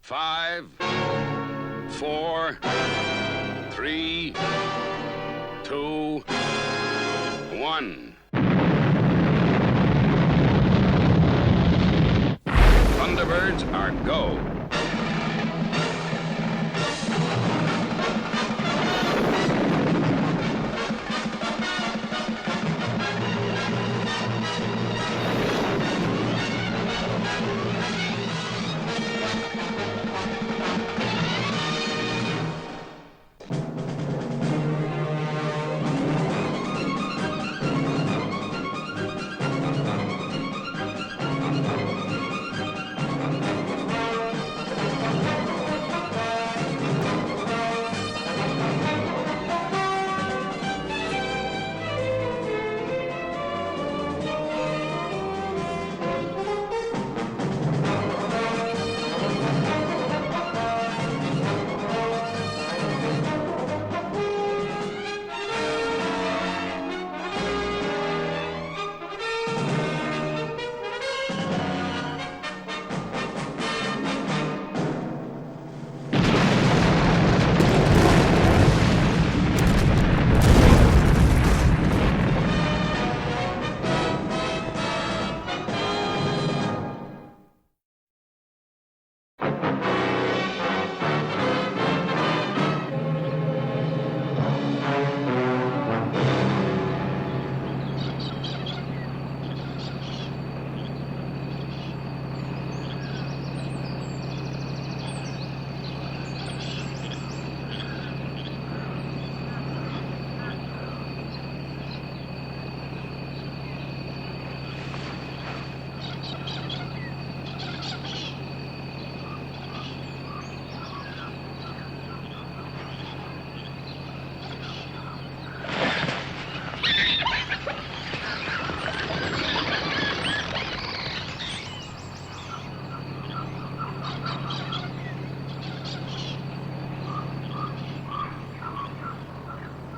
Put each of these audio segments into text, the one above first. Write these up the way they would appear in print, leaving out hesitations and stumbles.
5, 4, 3, 2, 1. Thunderbirds are go.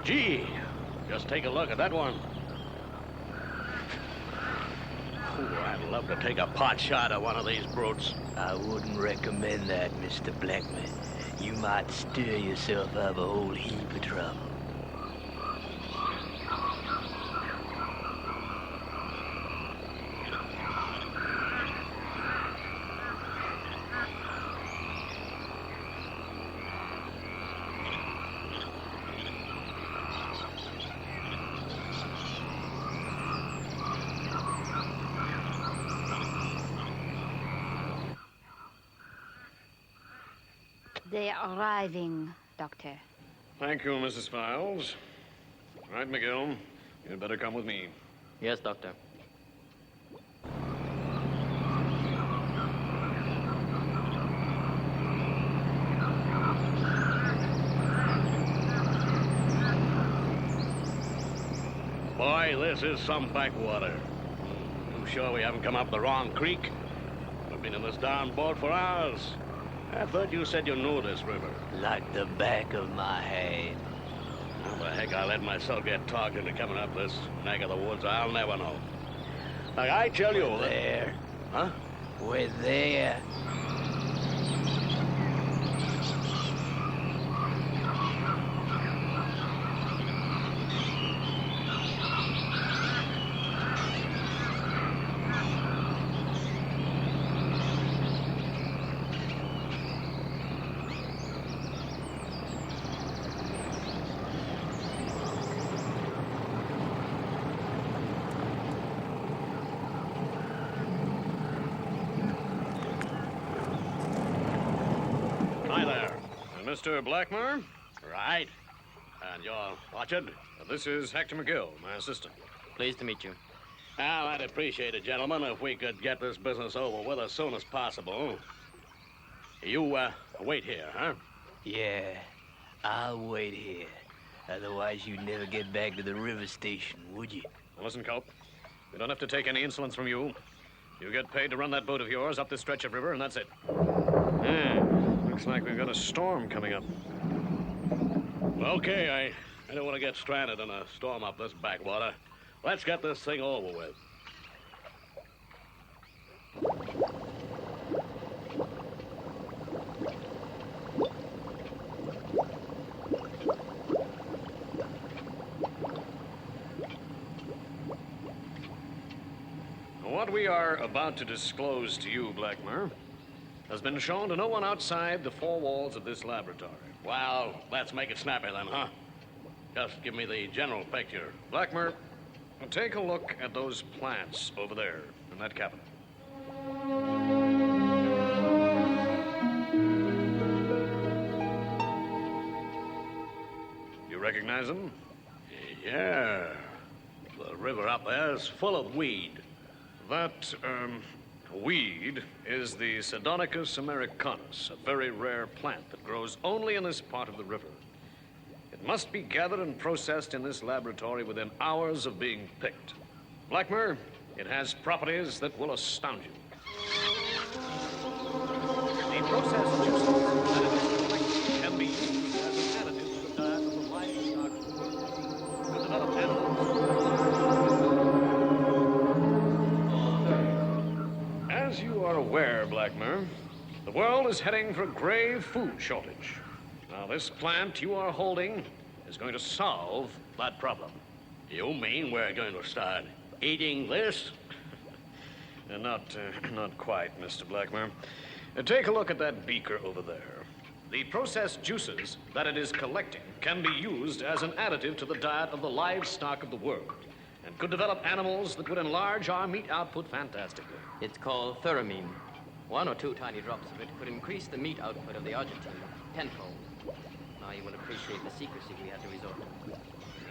Gee, just take a look at that one. Ooh, I'd love to take a pot shot at one of these brutes. I wouldn't recommend that, Mr. Blackman. You might stir yourself up a whole heap of trouble. They are arriving, Doctor. Thank you, Mrs. Files. Right, McGill. You'd better come with me. Yes, Doctor. Boy, this is some backwater. You sure we haven't come up the wrong creek? We've been in this darn boat for hours. I thought you said you knew this river. Like the back of my hand. How the heck I let myself get talked into coming up this neck of the woods, I'll never know. Like, I tell you... We're there. Huh? We're there. Mr. Blackmore? Right. And you're Watchard? This is Hector McGill, my assistant. Pleased to meet you. Well, I'd appreciate it, gentlemen, if we could get this business over with as soon as possible. You, wait here, huh? Yeah, I'll wait here. Otherwise, you'd never get back to the river station, would you? Listen, Cope. We don't have to take any insolence from you. You get paid to run that boat of yours up this stretch of river, and that's it. Looks like we've got a storm coming up. Okay, I don't want to get stranded in a storm up this backwater. Let's get this thing over with. What we are about to disclose to you, Blackmer, has been shown to no one outside the four walls of this laboratory. Well, let's make it snappy then, huh? Just give me the general picture. Blackmer, take a look at those plants over there in that cabinet. You recognize them? Yeah. The river up there is full of weed. That, weed is the Sedonicus americanus, a very rare plant that grows only in this part of the river. It must be gathered and processed in this laboratory within hours of being picked. Blackmer, it has properties that will astound you. The processed juices that it is collected can be used as an additive to the diet of the livestock to develop animals. As you are aware, Blackmer, the world is heading for a grave food shortage. Now, this plant you are holding is going to solve that problem. You mean we're going to start eating this? Not quite, Mr. Blackmer. Take a look at that beaker over there. The processed juices that it is collecting can be used as an additive to the diet of the livestock of the world and could develop animals that would enlarge our meat output fantastically. It's called theramine. 1 or 2 tiny drops of it could increase the meat output of the Argentine tenfold. Now you will appreciate the secrecy we had to resort to.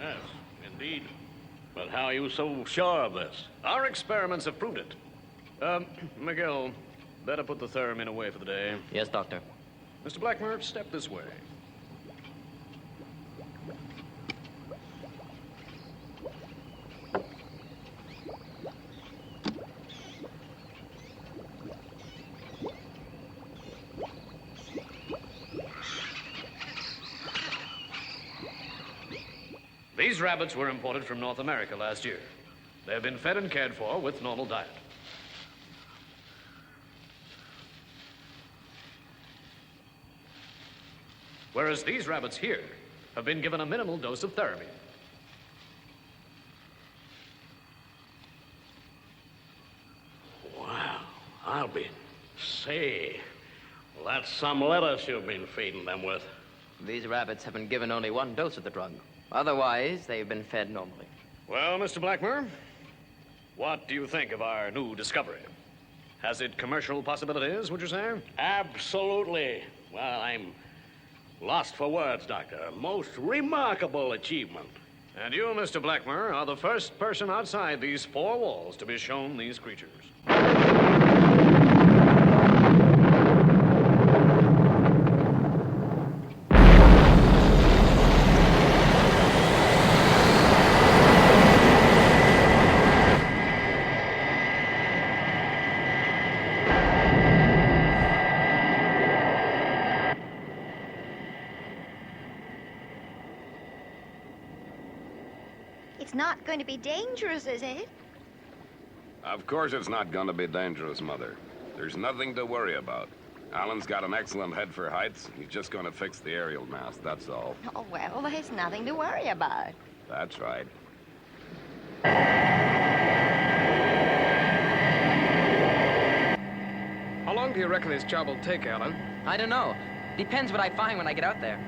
Yes, indeed. But how are you so sure of this? Our experiments have proved it. Miguel, better put the theramine away for the day. Yes, Doctor. Mr. Blackmer, step this way. These rabbits were imported from North America last year. They have been fed and cared for with normal diet. Whereas these rabbits here have been given a minimal dose of theramine. Wow, I'll be... Say, well, that's some lettuce you've been feeding them with. These rabbits have been given only 1 dose of the drug. Otherwise, they've been fed normally. Well, Mr. Blackmer, what do you think of our new discovery? Has it commercial possibilities, would you say? Absolutely. Well, I'm lost for words, Doctor. Most remarkable achievement. And you, Mr. Blackmer, are the first person outside these 4 walls to be shown these creatures. It's not going to be dangerous, is it? Of course it's not going to be dangerous, Mother. There's nothing to worry about. Alan's got an excellent head for heights. He's just going to fix the aerial mast, that's all. Oh, well, there's nothing to worry about. That's right. How long do you reckon this job will take, Alan? I don't know. Depends what I find when I get out there.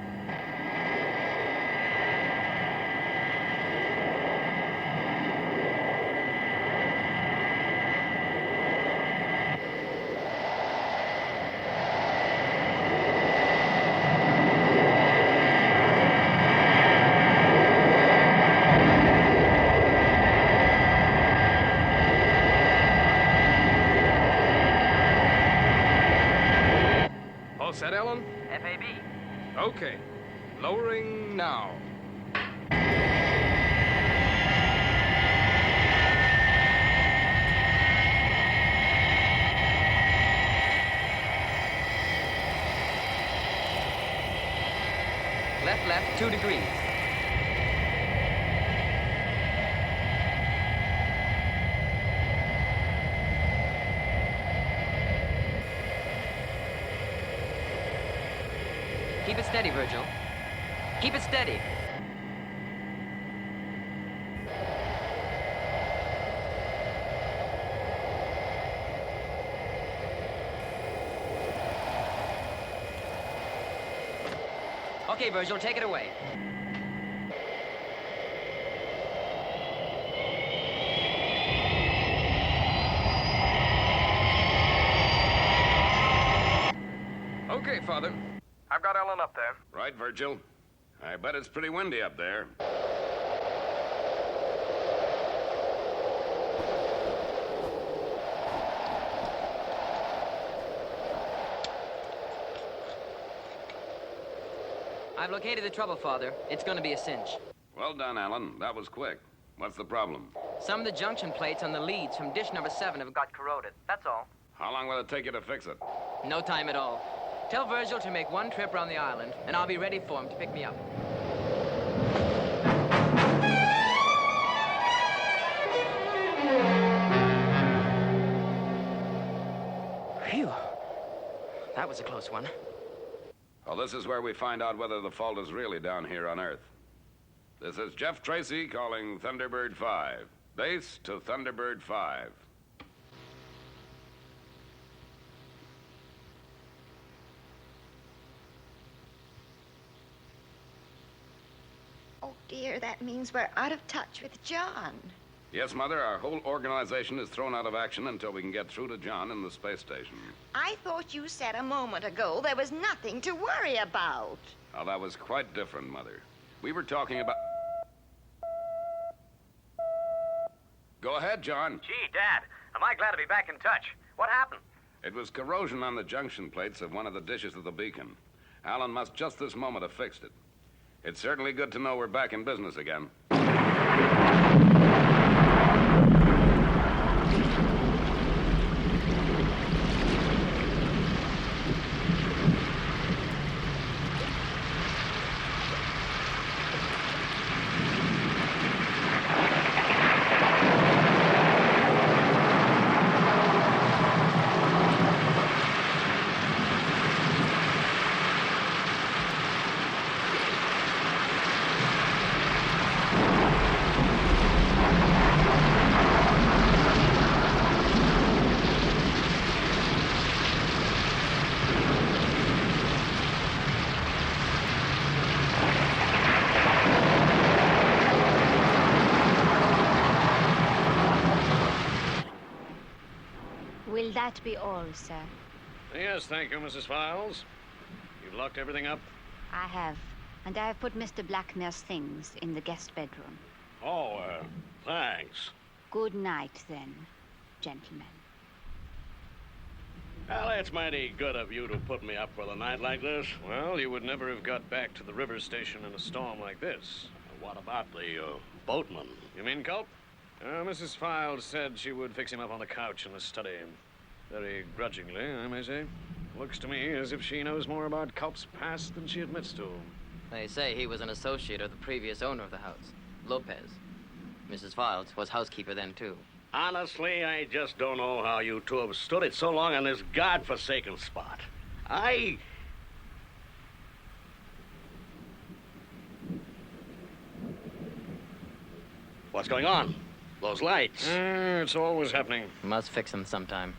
All set, Alan? FAB. Okay. Lowering now. Left, 2 degrees. Keep it steady, Virgil. Keep it steady. Okay, Virgil, take it away. Okay, Father. I've got Ellen up there. Right, Virgil? I bet it's pretty windy up there. I've located the trouble, Father. It's going to be a cinch. Well done, Alan. That was quick. What's the problem? Some of the junction plates on the leads from dish number 7 have got corroded. That's all. How long will it take you to fix it? No time at all. Tell Virgil to make one trip around the island, and I'll be ready for him to pick me up. Phew. That was a close one. Well, this is where we find out whether the fault is really down here on Earth. This is Jeff Tracy calling Thunderbird 5. Base to Thunderbird 5. Oh, dear, that means we're out of touch with John. Yes, Mother, our whole organization is thrown out of action until we can get through to John in the space station. I thought you said a moment ago there was nothing to worry about. Now, that was quite different, Mother. We were talking about... Go ahead, John. Gee, Dad, am I glad to be back in touch. What happened? It was corrosion on the junction plates of one of the dishes of the beacon. Alan must just this moment have fixed it. It's certainly good to know we're back in business again. Will that be all, sir? Yes, thank you, Mrs. Files. You've locked everything up? I have. And I have put Mr. Blackmer's things in the guest bedroom. Oh, thanks. Good night, then, gentlemen. Well, it's mighty good of you to put me up for the night like this. Well, you would never have got back to the river station in a storm like this. What about the boatman? You mean Culp? Mrs. Files said she would fix him up on the couch in the study. Very grudgingly, I may say. Looks to me as if she knows more about Culp's past than she admits to. They say he was an associate of the previous owner of the house, Lopez. Mrs. Files was housekeeper then, too. Honestly, I just don't know how you two have stood it so long on this godforsaken spot. What's going on? Those lights. It's always happening. Must fix them sometime.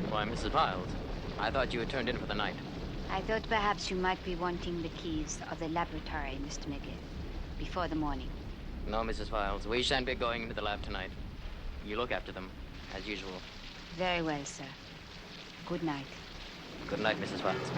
Why, Mrs. Files, I thought you had turned in for the night. I thought perhaps you might be wanting the keys of the laboratory, Mr. McGill, before the morning. No, Mrs. Files, we shan't be going into the lab tonight. You look after them, as usual. Very well, sir. Good night. Good night, Mrs. Files.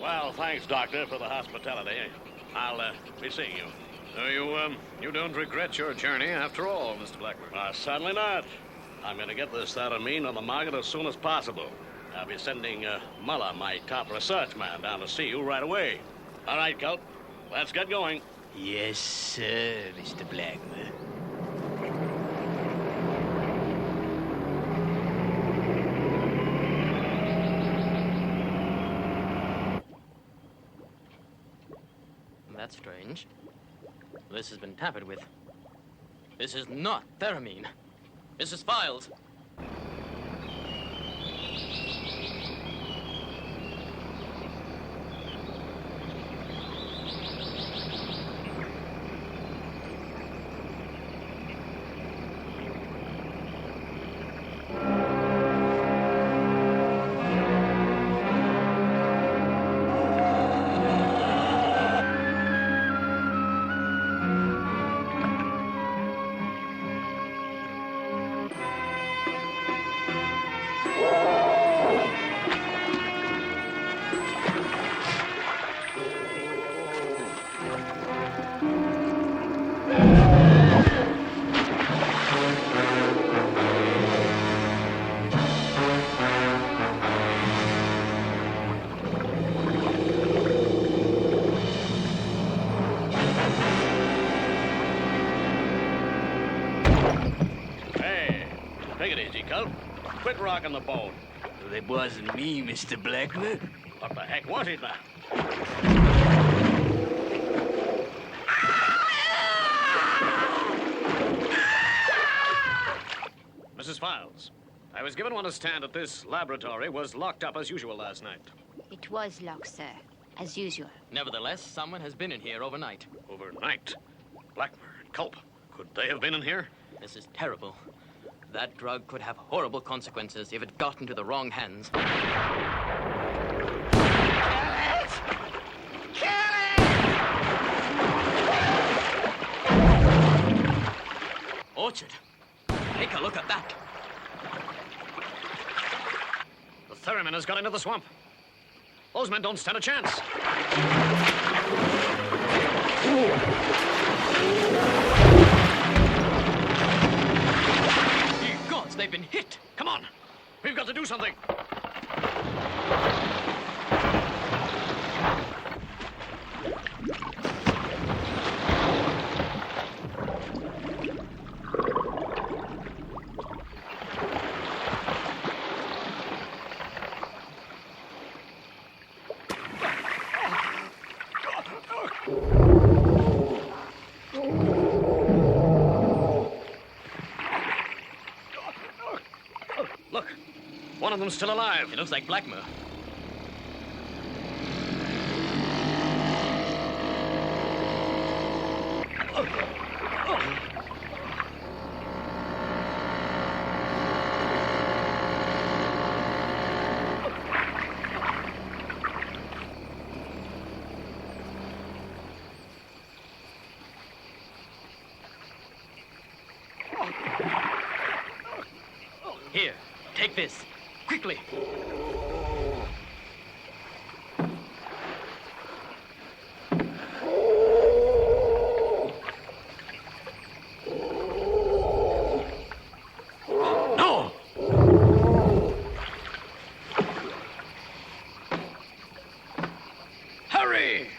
Well, thanks, Doctor, for the hospitality. I'll be seeing you. So you don't regret your journey after all, Mr. Blackburn? Certainly not. I'm going to get this theramine on the market as soon as possible. I'll be sending Muller, my top research man, down to see you right away. All right, Colt. Let's get going. Yes, sir, Mr. Blackburn. That's strange. This has been tampered with. This is not theramine. This is Files. Take it easy, Colt. Quit rocking the boat. Well, it wasn't me, Mr. Blackburn. What the heck was it now? Mrs. Files, I was given one to stand at this laboratory was locked up as usual last night. It was locked, sir, as usual. Nevertheless, someone has been in here overnight. Overnight? Blackburn, Culp, could they have been in here? This is terrible. That drug could have horrible consequences if it got into the wrong hands. Orchard. Take a look at that. The theremin has got into the swamp. Those men don't stand a chance. Ye gods, they've been hit. Come on. We've got to do something. Look, one of them's still alive. It looks like Blackmer. Here, take this. Quickly. No! Hurry!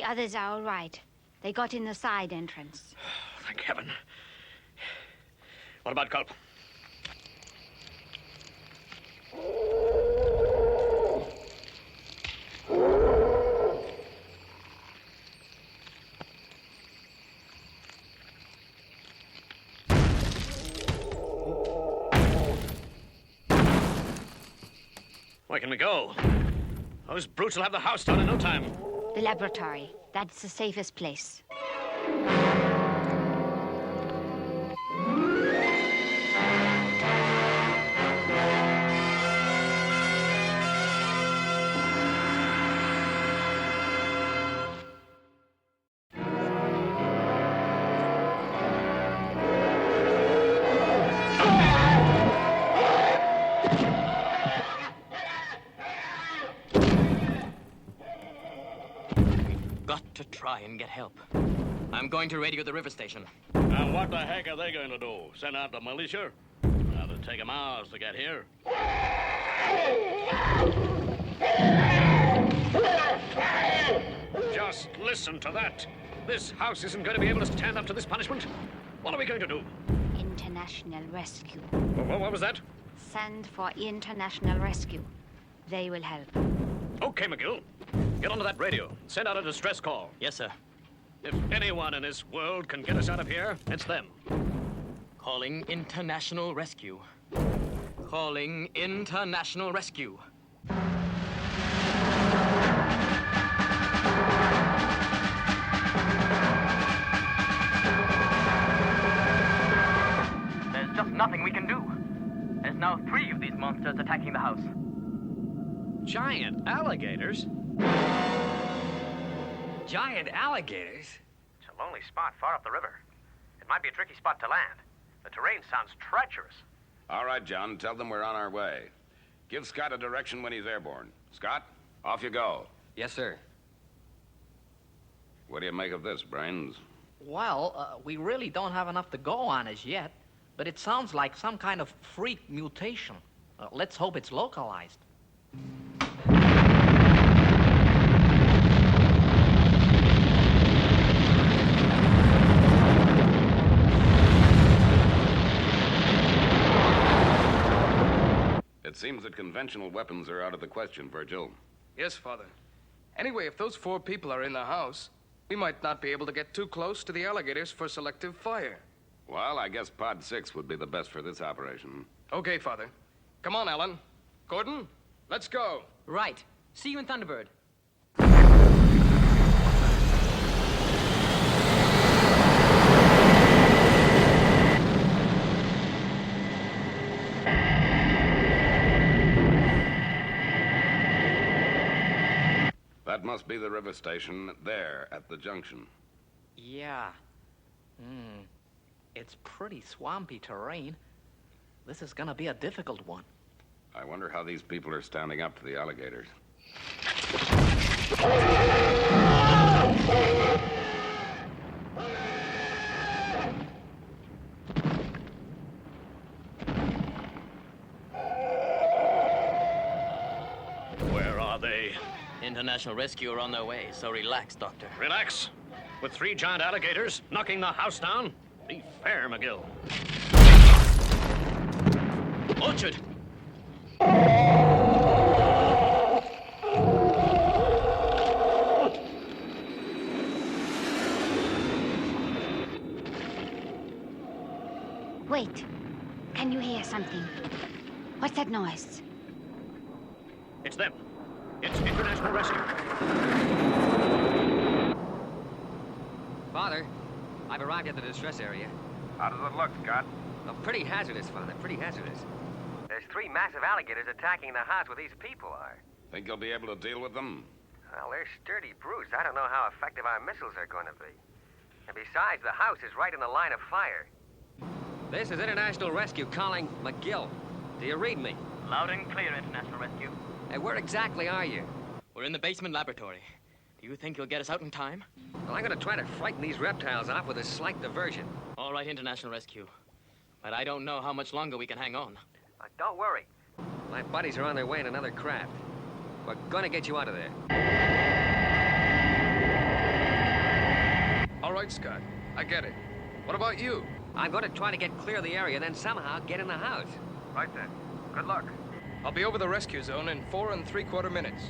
others are all right. They got in the side entrance. Thank heaven. What about Culp? Where can we go? Those brutes will have the house down in no time. The laboratory. That's the safest place. Got to try and get help. I'm going to radio the river station. And what the heck are they going to do? Send out the militia? It'll take them hours to get here. Just listen to that. This house isn't going to be able to stand up to this punishment. What are we going to do? International rescue. What was that? Send for international rescue. They will help. Okay, McGill. Get onto that radio. Send out a distress call. Yes, sir. If anyone in this world can get us out of here, it's them. Calling international rescue. Calling international rescue. There's just nothing we can do. There's now 3 of these monsters attacking the house. Giant alligators? Giant alligators? It's a lonely spot far up the river. It might be a tricky spot to land. The terrain sounds treacherous. All right, John, tell them we're on our way. Give Scott a direction when he's airborne. Scott, off you go. Yes, sir. What do you make of this, Brains? Well, we really don't have enough to go on as yet, but it sounds like some kind of freak mutation. Let's hope it's localized. It seems that conventional weapons are out of the question, Virgil. Yes, Father. Anyway, if those 4 people are in the house, we might not be able to get too close to the alligators for selective fire. Well, I guess Pod 6 would be the best for this operation. Okay, Father. Come on, Alan. Gordon, let's go. Right. See you in Thunderbird. That must be the river station there at the junction. Yeah. It's pretty swampy terrain. This is gonna be a difficult one. I wonder how these people are standing up to the alligators. Where are they? International rescue are on their way, so relax, Doctor. Relax. With 3 giant alligators knocking the house down? Be fair, McGill. Orchard! Wait. Can you hear something? What's that noise? It's them. It's international rescue. Father, I've arrived at the distress area. How does it look, Scott? Oh, pretty hazardous, Father, pretty hazardous. There's 3 massive alligators attacking the house where these people are. Think you'll be able to deal with them? Well, they're sturdy brutes. I don't know how effective our missiles are going to be. And besides, the house is right in the line of fire. This is International Rescue calling McGill. Do you read me? Loud and clear, International Rescue. Hey, where exactly are you? We're in the basement laboratory. Do you think you'll get us out in time? Well, I'm going to try to frighten these reptiles off with a slight diversion. All right, International Rescue. But I don't know how much longer we can hang on. Don't worry. My buddies are on their way in another craft. We're going to get you out of there. right, Scott. I get it. What about you? I'm going to try to get clear of the area, then somehow get in the house. Right then. Good luck. I'll be over the rescue zone in 4 3/4 minutes.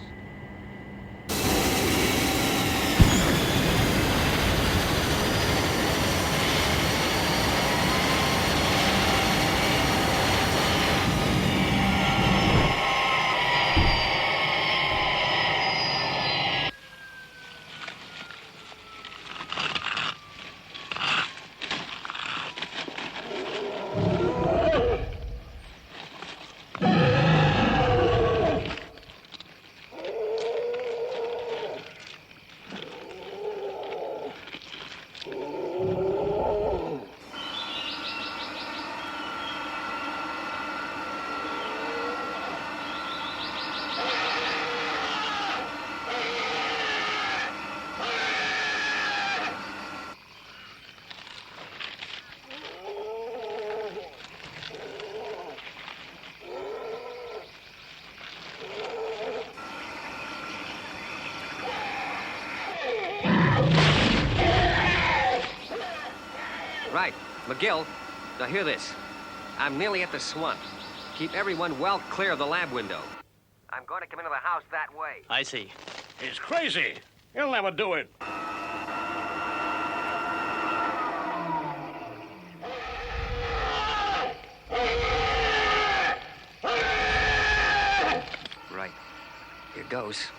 Right. McGill, now hear this. I'm nearly at the swamp. Keep everyone well clear of the lab window. I'm going to come into the house that way. I see. He's crazy. He'll never do it. Right. Here goes.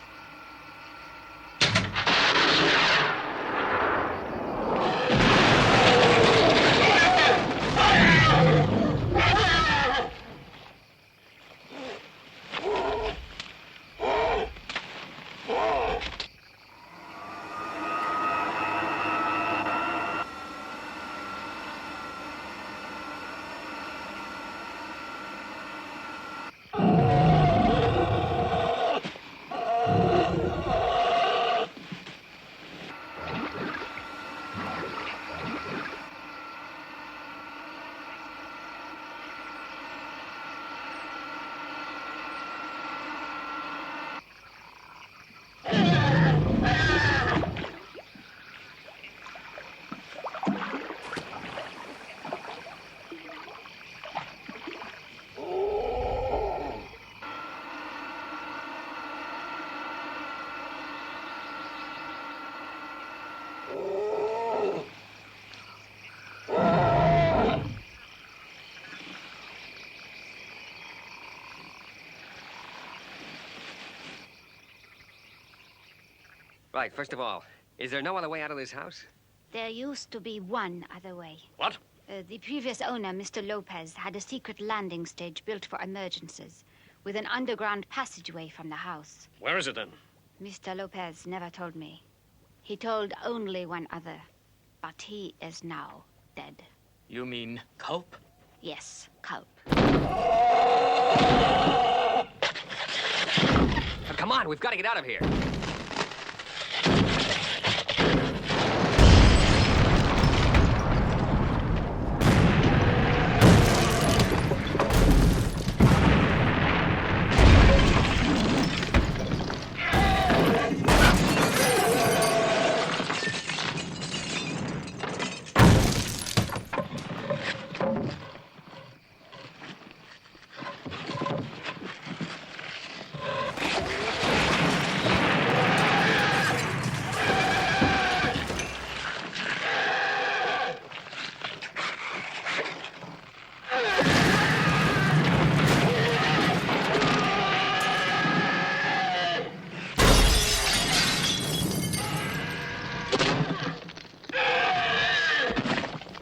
Right, first of all, is there no other way out of this house? There used to be one other way. What? The previous owner, Mr. Lopez, had a secret landing stage built for emergencies, with an underground passageway from the house. Where is it then? Mr. Lopez never told me. He told only one other, but he is now dead. You mean Culp? Yes, Culp. Now, come on, we've got to get out of here.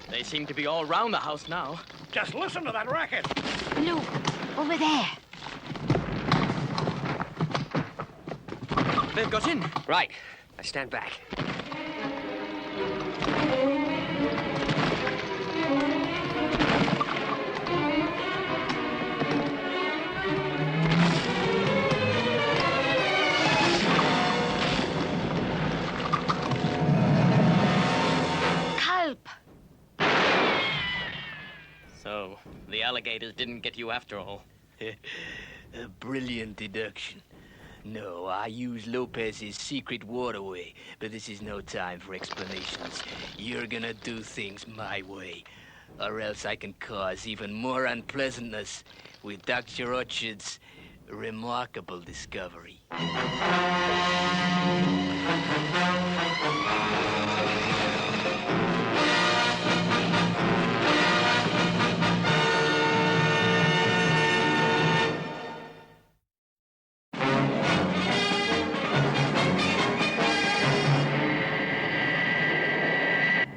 They seem to be all around the house now. Just listen to that racket. Look, over there. They've got in. Right. I stand back. Culp! So, the alligators didn't get you after all. A brilliant deduction. No, I use Lopez's secret waterway, but this is no time for explanations. You're gonna do things my way, or else I can cause even more unpleasantness with Dr. Orchard's remarkable discovery.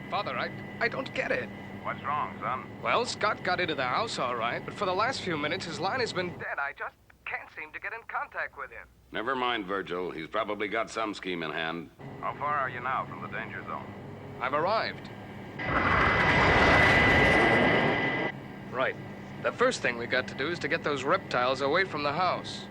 Father, I don't get it. What's wrong, son? Well, Scott got into the house all right, but for the last few minutes, his line has been dead. I just can't seem to get in contact with him. Never mind, Virgil. He's probably got some scheme in hand. How far are you now from the danger zone? I've arrived. Right. The first thing we got to do is to get those reptiles away from the house.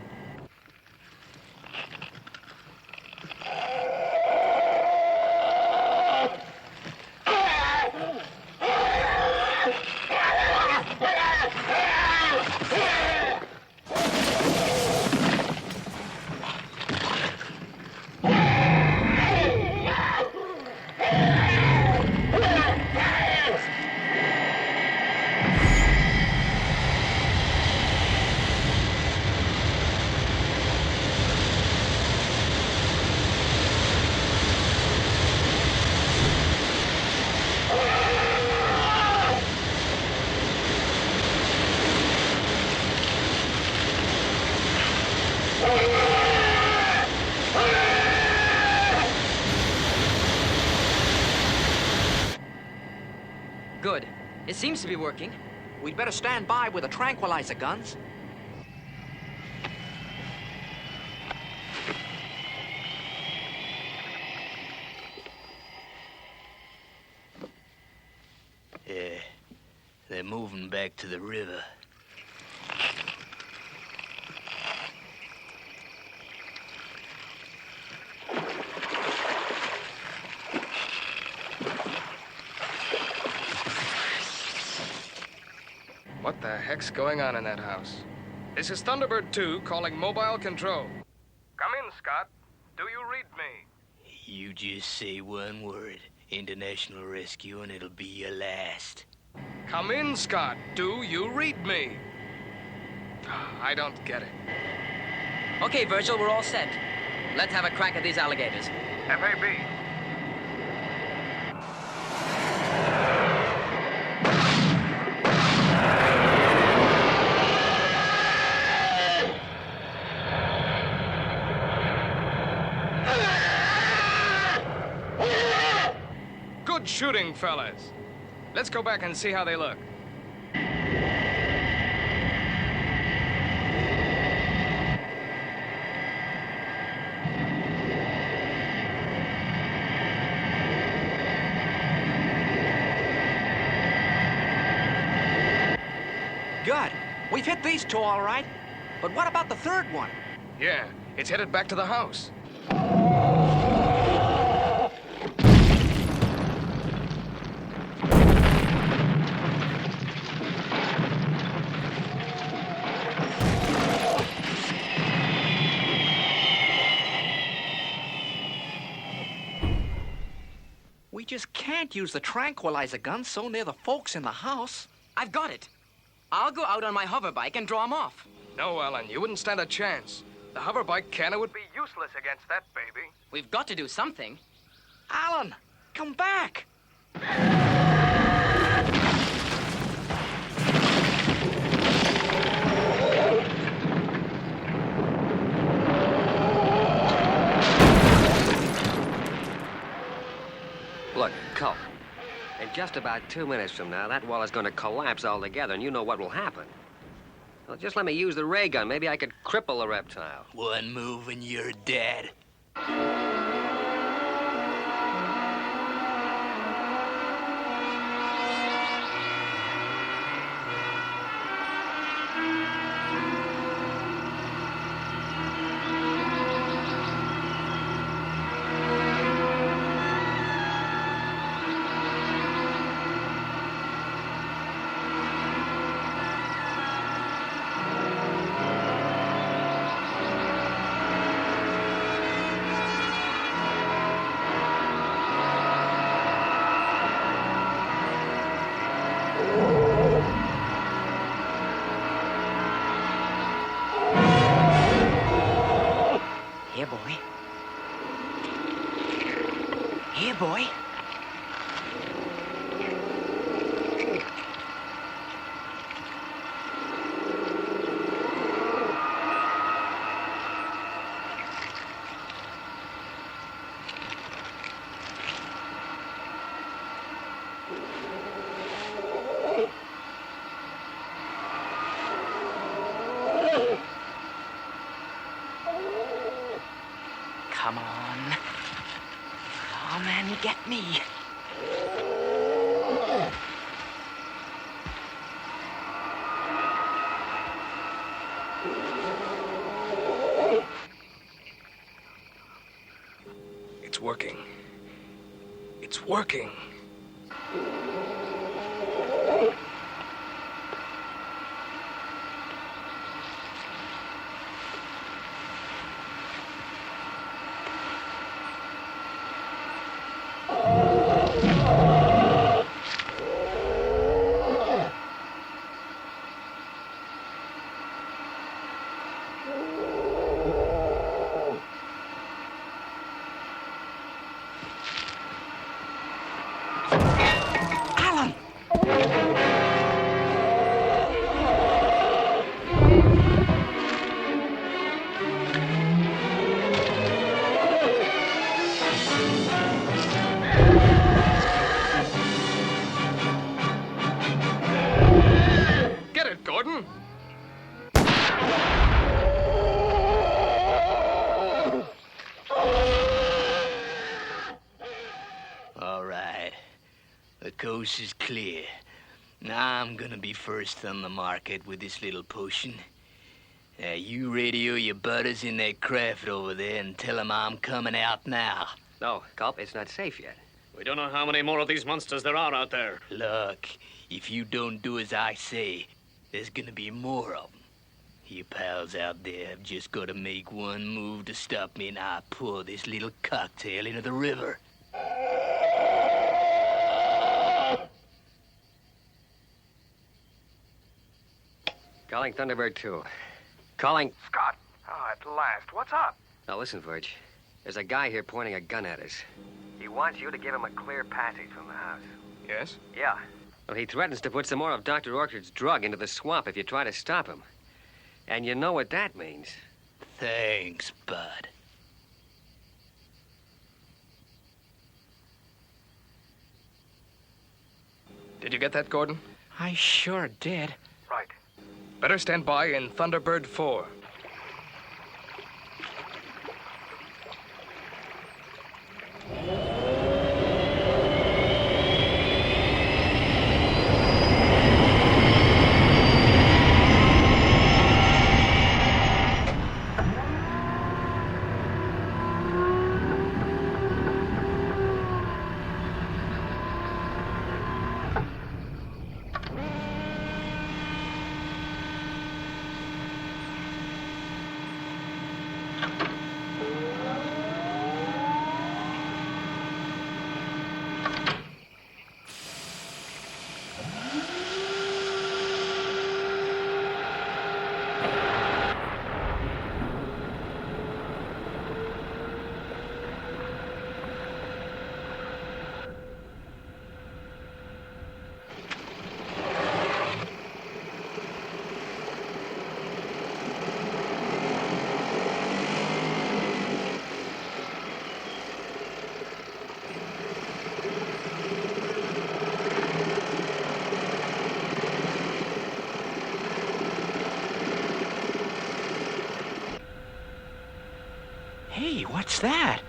Good. It seems to be working. We'd better stand by with the tranquilizer guns. Yeah, they're moving back to the river. What the heck's going on in that house? This is Thunderbird 2 calling mobile control. Come in, Scott. Do you read me? You just say one word, International Rescue, and it'll be your last. Come in, Scott. Do you read me? I don't get it. Okay, Virgil, we're all set. Let's have a crack at these alligators. FAB. Good shooting, fellas. Let's go back and see how they look. Good. We've hit these two all right. But what about the third one? Yeah, it's headed back to the house. We just can't use the tranquilizer gun so near the folks in the house. I've got it. I'll go out on my hover bike and draw them off. No, Alan, you wouldn't stand a chance. The hoverbike cannon would be useless against that baby. We've got to do something. Alan, come back. Look, Culp, in just about 2 minutes from now, that wall is going to collapse altogether, and you know what will happen. Well, just let me use the ray gun. Maybe I could cripple the reptile. One move and you're dead. Come on. Come and get me. It's working. It's working. Get it, Gordon. All right. The coast is clear. Now I'm gonna be first on the market with this little potion. You radio your butters in that craft over there and tell them I'm coming out now. No, Culp, it's not safe yet. We don't know how many more of these monsters there are out there. Look, if you don't do as I say, there's gonna be more of them. You pals out there have just gotta make one move to stop me and I pour this little cocktail into the river. Calling Thunderbird 2. Calling... Scott. Oh, at last. What's up? Now listen, Verge. There's a guy here pointing a gun at us. He wants you to give him a clear passage from the house. Yes? Yeah. Well, he threatens to put some more of Dr. Orchard's drug into the swamp if you try to stop him. And you know what that means. Thanks, bud. Did you get that, Gordon? I sure did. Right. Better stand by in Thunderbird 4. Hey, what's that?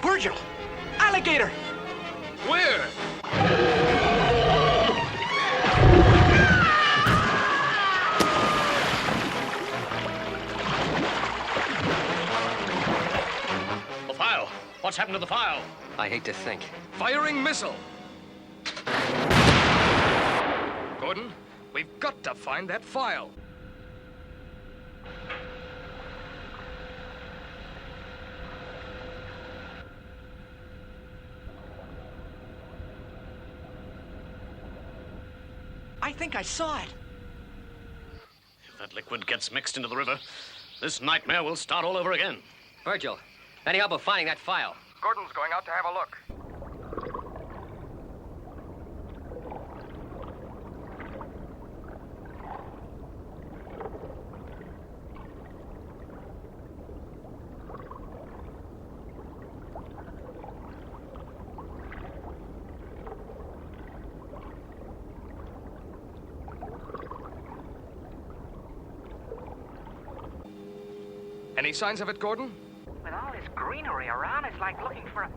Virgil! Alligator! Where? The file. What's happened to the file? I hate to think. Firing missile. Gordon, we've got to find that file. I think I saw it. If that liquid gets mixed into the river, this nightmare will start all over again. Virgil, any help of finding that file? Gordon's going out to have a look. Any signs of it, Gordon? With all this greenery around, it's like looking for a...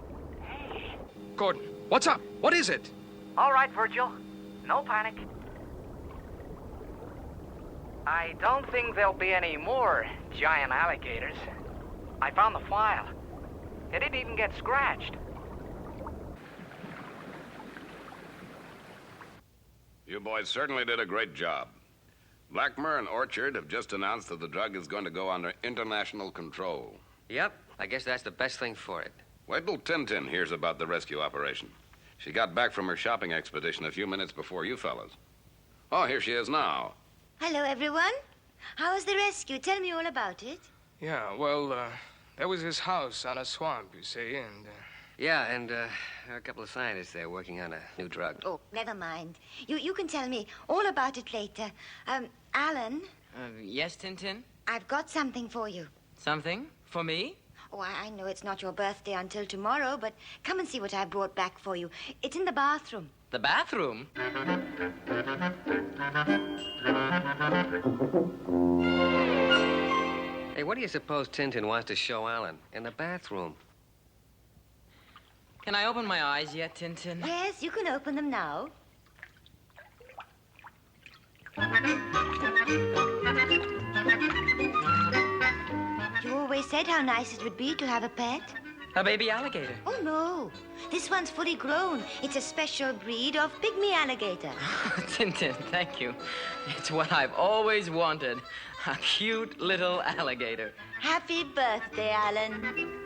Hey. Gordon, what's up? What is it? All right, Virgil. No panic. I don't think there'll be any more giant alligators. I found the file. It didn't even get scratched. You boys certainly did a great job. Blackmer and Orchard have just announced that the drug is going to go under international control. Yep, I guess that's the best thing for it. Wait till Tintin hears about the rescue operation. She got back from her shopping expedition a few minutes before you fellas. Oh, here she is now. Hello, everyone. How was the rescue? Tell me all about it. Yeah, well, there was his house on a swamp, you see, and... Yeah, and there are a couple of scientists there working on a new drug. Oh, never mind. You can tell me all about it later. Alan? Yes, Tintin? I've got something for you. Something? For me? Oh, I know it's not your birthday until tomorrow, but come and see what I brought back for you. It's in the bathroom. The bathroom? Hey, what do you suppose Tintin wants to show Alan in the bathroom? Can I open my eyes yet, Tintin? Yes, you can open them now. You always said how nice it would be to have a pet. A baby alligator? Oh, no. This one's fully grown. It's a special breed of pygmy alligator. Tintin, thank you. It's what I've always wanted. A cute little alligator. Happy birthday, Alan.